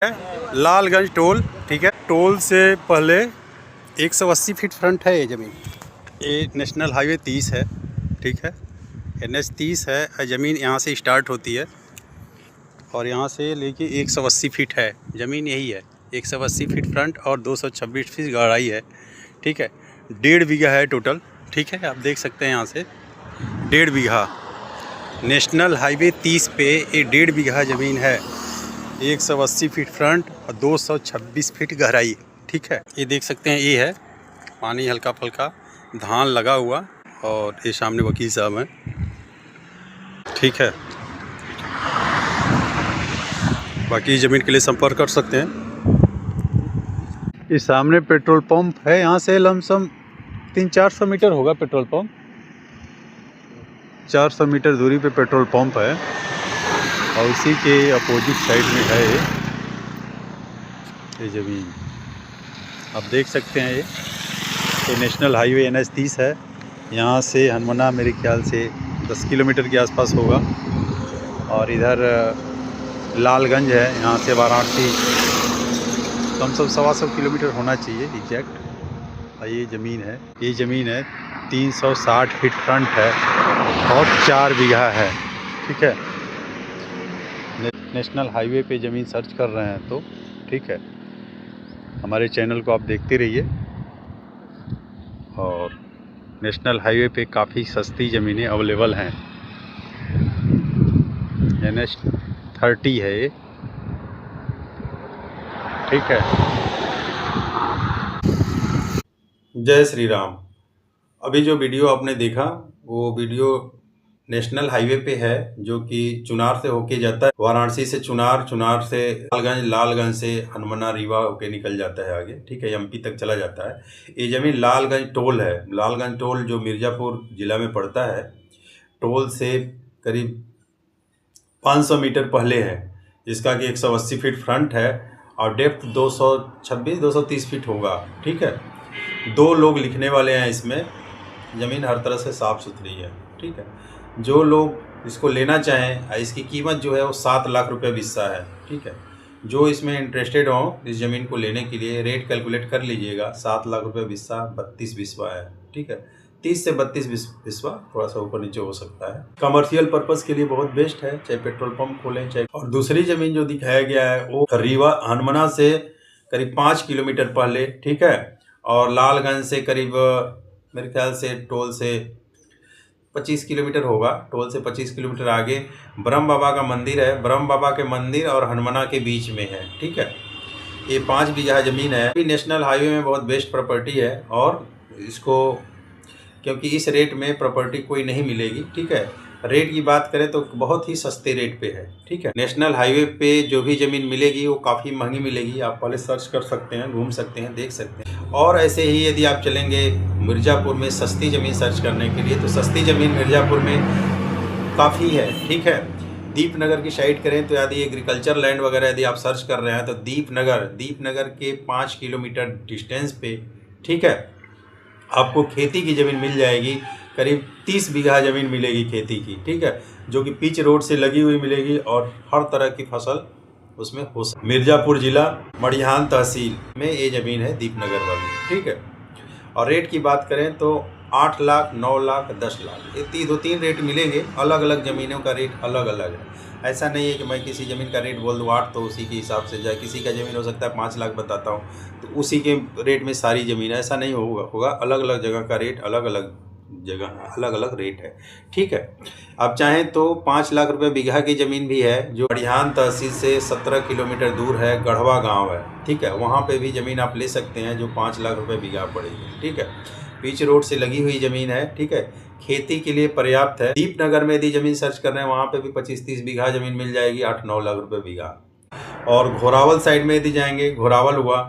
Lalganj toll, ठीक है। Toll से पहले 180 फीट फ्रंट है ये ज़मीन। ये नेशनल हाईवे 30 है, ठीक है। NH 30 है। ज़मीन यहाँ से स्टार्ट होती है और यहाँ से लेके 180 फीट है ज़मीन, यही है। 180 फीट फ्रंट और 226 फीट गहराई है, ठीक है। 1.5 बीघा है टोटल, ठीक है। आप देख सकते हैं यहाँ से 1.5 बीघा नेशनल हाईवे 30 पे ये 1.5 बीघा ज़मीन है। 180 फीट फ्रंट और 226 फीट गहराई, ठीक है। ये देख सकते हैं, ये है पानी हल्का फुल्का, धान लगा हुआ, और ये सामने वकील साहब हैं, ठीक है। बाकी ज़मीन के लिए संपर्क कर सकते हैं। ये सामने पेट्रोल पंप है, यहाँ से लमसम 300-400 मीटर होगा पेट्रोल पंप। 400 मीटर दूरी पे पेट्रोल पंप है और उसी के अपोजिट साइड में है ये ज़मीन। आप देख सकते हैं ये नेशनल हाईवे NH 30 है। यहाँ से हनुमाना मेरे ख्याल से 10 किलोमीटर के आसपास होगा, और इधर लालगंज है, यहाँ से वाराणसी कम से कम 125 किलोमीटर होना चाहिए एग्जैक्ट। ये ज़मीन है, ये ज़मीन है 360 फीट फ्रंट है और 4 बीघा है, ठीक है। नेशनल हाईवे पे ज़मीन सर्च कर रहे हैं तो ठीक है, हमारे चैनल को आप देखते रहिए। और नेशनल हाईवे पे काफ़ी सस्ती ज़मीनें अवेलेबल हैं। NH 30 है ये, ठीक है। जय श्री राम। अभी जो वीडियो आपने देखा वो वीडियो नेशनल हाईवे पे है, जो कि चुनार से होके जाता है। वाराणसी से चुनार, चुनार से लालगंज, लालगंज से हनुमाना रीवा होके निकल जाता है आगे, ठीक है। MP तक चला जाता है। ये ज़मीन लालगंज टोल है। लालगंज टोल जो मिर्ज़ापुर ज़िला में पड़ता है, टोल से करीब 500 मीटर पहले है, जिसका कि 180 फीट फ्रंट है और डेप्थ 226-230 फीट होगा, ठीक है। 2 लोग लिखने वाले हैं इसमें। ज़मीन हर तरह से साफ़ सुथरी है, ठीक है। जो लोग इसको लेना चाहें, इसकी कीमत जो है वो 7 लाख रुपये बिस्सा है, ठीक है। जो इसमें इंटरेस्टेड हो इस ज़मीन को लेने के लिए, रेट कैलकुलेट कर लीजिएगा। 7 लाख रुपये बिस्सा, 32 बिस्वा है, ठीक है। 30 से 32 बिस्वा, थोड़ा सा ऊपर नीचे हो सकता है। कमर्शियल पर्पज़ के लिए बहुत बेस्ट है, चाहे पेट्रोल पंप खोलें चाहे। और दूसरी ज़मीन जो दिखाया गया है वो रीवा हनुमाना से करीब 5 किलोमीटर पहले, ठीक है। और लालगंज से करीब मेरे ख्याल से टोल से 25 किलोमीटर होगा। टोल से 25 किलोमीटर आगे ब्रह्म बाबा का मंदिर है। ब्रह्म बाबा के मंदिर और हनुमाना के बीच में है, ठीक है। ये 5 बीघा ज़मीन है। नेशनल हाईवे में बहुत बेस्ट प्रॉपर्टी है, और इसको क्योंकि इस रेट में प्रॉपर्टी कोई नहीं मिलेगी, ठीक है। रेट की बात करें तो बहुत ही सस्ते रेट पे है, ठीक है। नेशनल हाईवे पे जो भी ज़मीन मिलेगी वो काफ़ी महंगी मिलेगी। आप पहले सर्च कर सकते हैं, घूम सकते हैं, देख सकते हैं। और ऐसे ही यदि आप चलेंगे मिर्ज़ापुर में सस्ती ज़मीन सर्च करने के लिए, तो सस्ती ज़मीन मिर्ज़ापुर में काफ़ी है, ठीक है। दीपनगर की साइड करें तो यदि एग्रीकल्चर लैंड वगैरह यदि आप सर्च कर रहे हैं तो दीपनगर के 5 किलोमीटर डिस्टेंस पे, ठीक है, आपको खेती की ज़मीन मिल जाएगी। करीब 30 बीघा ज़मीन मिलेगी खेती की, ठीक है, जो कि पिच रोड से लगी हुई मिलेगी और हर तरह की फसल उसमें हो सकती। मिर्ज़ापुर ज़िला मड़िहान तहसील में ये ज़मीन है दीपनगर वाली, ठीक है। और रेट की बात करें तो 8 लाख, 9 लाख, 10 लाख, ये 2-3 रेट मिलेंगे। अलग अलग ज़मीनों का रेट अलग अलग है। ऐसा नहीं है कि मैं किसी ज़मीन का रेट बोल दूँ 8 तो उसी के हिसाब से जाए। किसी का ज़मीन हो सकता है 5 लाख बताता हूँ तो उसी के रेट में सारी ज़मीन है, ऐसा नहीं होगा। अलग अलग जगह का रेट अलग अलग जगह अलग अलग रेट है, ठीक है। आप चाहें तो 5 लाख रुपए बीघा की ज़मीन भी है, जो मड़िहान तहसील से 17 किलोमीटर दूर है, गढ़वा गांव है, ठीक है। वहां पे भी ज़मीन आप ले सकते हैं जो 5 लाख रुपए बीघा पड़ेगी, ठीक है। बीच रोड से लगी हुई ज़मीन है, ठीक है, खेती के लिए पर्याप्त है। दीपनगर में यदि ज़मीन सर्च कर रहे हैं वहाँ पे भी 25-30 बीघा ज़मीन मिल जाएगी, 8-9 लाख रुपये बीघा। और घोरावल साइड में यदि जाएंगे, घोरावल हुआ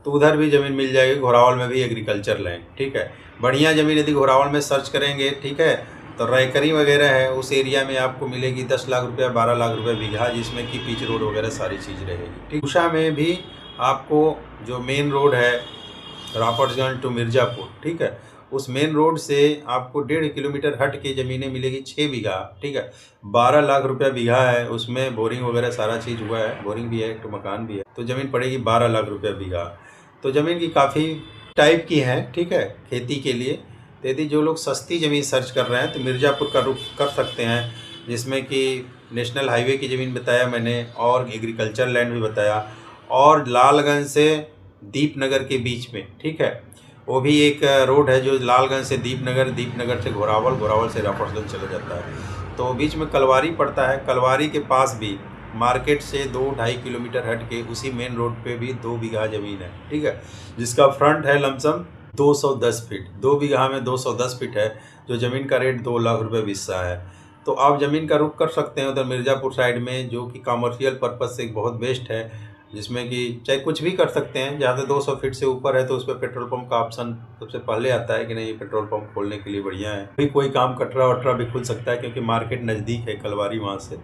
तो उधर भी ज़मीन मिल जाएगी। घोरावल में भी एग्रीकल्चर लैंड, ठीक है। बढ़िया ज़मीन यदि घोरावल में सर्च करेंगे, ठीक है, तो रैकरी वगैरह है, उस एरिया में आपको मिलेगी 10 लाख रुपया, 12 लाख रुपये बीघा, जिसमें कि पिच रोड वगैरह सारी चीज़ रहेगी, ठीक। उषा में भी आपको जो मेन रोड है राफड़गंज टू मिर्ज़ापुर, ठीक है, उस मेन रोड से आपको 1.5 किलोमीटर हट के ज़मीनें मिलेगी 6 बीघा, ठीक है। 12 लाख रुपया बीघा है, उसमें बोरिंग वगैरह सारा चीज़ हुआ है, बोरिंग भी है, एक तो मकान भी है, तो ज़मीन पड़ेगी 12 लाख रुपया बीघा। तो ज़मीन की काफ़ी टाइप की है, ठीक है, खेती के लिए। तो यदि जो लोग सस्ती ज़मीन सर्च कर रहे हैं तो मिर्ज़ापुर का रुख कर सकते हैं, जिसमें कि नेशनल हाईवे की ज़मीन बताया मैंने और एग्रीकल्चर लैंड भी बताया, और लालगंज से दीपनगर के बीच में, ठीक है, वो भी एक रोड है जो लालगंज से दीपनगर, दीपनगर से घोरावल, घोरावल से राफड़गंज चला जाता है। तो बीच में कलवारी पड़ता है, कलवारी के पास भी मार्केट से 2-2.5 किलोमीटर हट के उसी मेन रोड पे भी 2 बीघा ज़मीन है, ठीक है, जिसका फ्रंट है लमसम 210 फीट, 2 बीघा में 210 फीट है, जो ज़मीन का रेट 2 लाख रुपये बिस्सा है। तो आप ज़मीन का रुख कर सकते हैं उधर मिर्ज़ापुर साइड में, जो कि कमर्शियल पर्पज़ से बहुत बेस्ट है, जिसमें कि चाहे कुछ भी कर सकते हैं। जहाँ से 200 फीट से ऊपर है तो उस पर पेट्रोल पंप का ऑप्शन सबसे पहले आता है कि नहीं, पेट्रोल पंप खोलने के लिए बढ़िया है। भी कोई काम कटरा वटरा भी खुल सकता है क्योंकि मार्केट नज़दीक है कलवारी वहाँ से,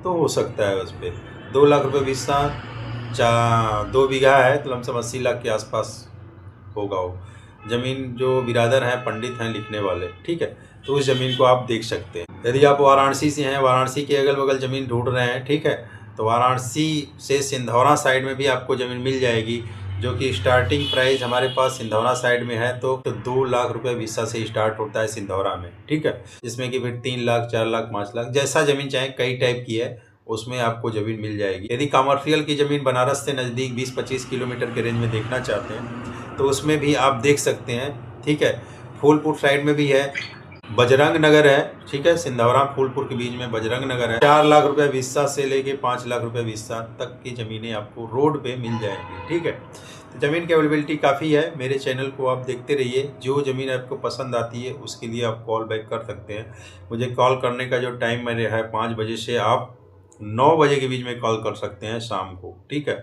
तो हो सकता है उस पर। 2 लाख रुपये बिस्सा, 2 बीघा है तो लमसम 80 लाख के आसपास होगा वो ज़मीन। जो बिरादर हैं, पंडित हैं लिखने वाले, ठीक है, तो उस ज़मीन को आप देख सकते हैं। यदि आप वाराणसी से हैं, वाराणसी के अगल बगल ज़मीन ढूंढ रहे हैं, ठीक है, तो वाराणसी से सिंधौरा साइड में भी आपको ज़मीन मिल जाएगी, जो कि स्टार्टिंग प्राइस हमारे पास सिंधौरा साइड में है तो 2 लाख रुपये बिस्सा से स्टार्ट होता है सिंधौरा में, ठीक है, जिसमें कि फिर 3 लाख, 4 लाख, 5 लाख, जैसा ज़मीन चाहे, कई टाइप की है, उसमें आपको ज़मीन मिल जाएगी। यदि कमर्शियल की ज़मीन बनारस से नज़दीक 20-25 किलोमीटर के रेंज में देखना चाहते हैं तो उसमें भी आप देख सकते हैं, ठीक है। फूलपुर साइड में भी है, बजरंग नगर है, ठीक है, सिंधौरा फूलपुर के बीच में बजरंग नगर है। 4 लाख रुपये बिस्सा से लेके 5 लाख रुपये बिस्सा तक की ज़मीनें आपको रोड पे मिल जाएंगी, ठीक है। तो ज़मीन की अवेलेबिलिटी काफ़ी है। मेरे चैनल को आप देखते रहिए, जो ज़मीन आपको पसंद आती है उसके लिए आप कॉल बैक कर सकते हैं। मुझे कॉल करने का जो टाइम मेरे है 5 बजे से आप 9 बजे के बीच में कॉल कर सकते हैं शाम को, ठीक है।